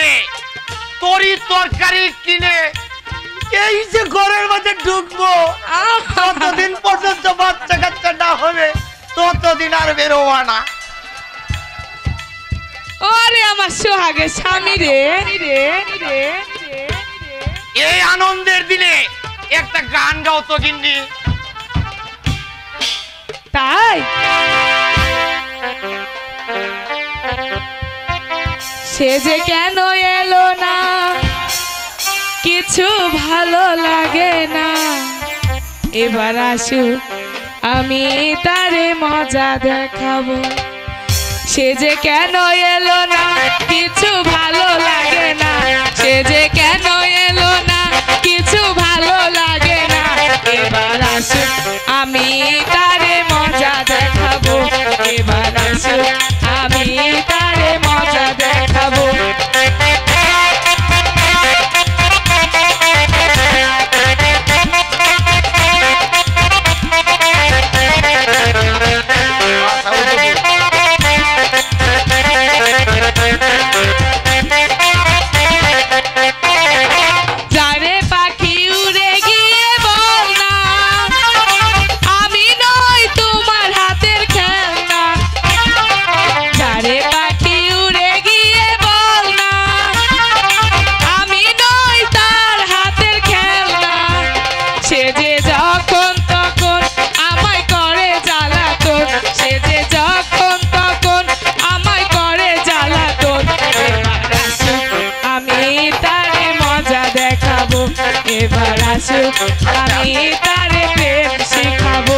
করে তরি তরকারি কিনে এই যে ঘরের মধ্যে ঢুকবো, ততদিন পর্যন্ত বাচ্চা কাচ্চা না হবে ততদিন আর বেরোবা না। ওরে আমার সোহাগের স্বামী রে। এই আনন্দের দিনে একটা গান গাও তো গিন্নি। তাই সে যে কেন এলো না, কিছু ভালো লাগে না, এবার আসুক আমি তারে মজা দেখাবো। সে যে কেন এলো না, কিছু ভালো লাগে না, সে যে কেন এলো না, কিছু ভালো লাগে না, এবার আসুক আমি তারে মজা দেখাবো, এবার আসুক আমি তারে মজা দেখাবো। এবার আসুক আমি তারে প্রেম শিখাবো।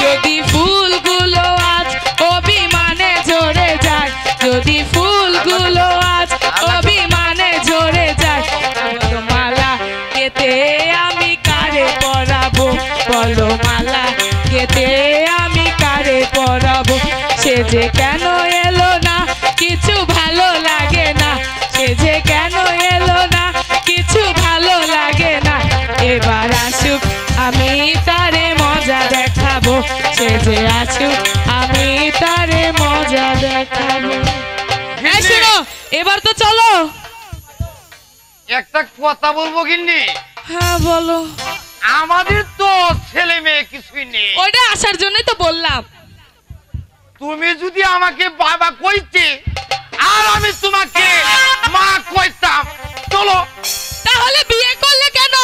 যদি ফুলগুলো আজ অভিমানে ঝরে যায়, যদি ফুলগুলো আজ অভিমানে ঝরে যায়, মালা গেতে আমি কারে পরাবো, বলো মালা গেতে আমি কারে পরাবো। সে যে কেন এলো না, কিছু ভালো লাগে না, সে যে কেন এলো না, কিছু ভালো লাগে না, এবার আসুক আমি তারে মজা দেখাবো, সে যে আসুক আমি তারে মজা দেখাবো। হ্যাঁ শোনো, এবার তো চলো। একটা কথা বলবো গিন্নি। হ্যাঁ বলো। আমাদের তো ছেলে মেয়ে কিছুই নেই। ওইটা আসার জন্যই তো বললাম। তুমি যদি আমাকে বাবা কইতে আর আমি তোমাকে মা কইতাম, চলো। তাহলে বিয়ে করলে কেন?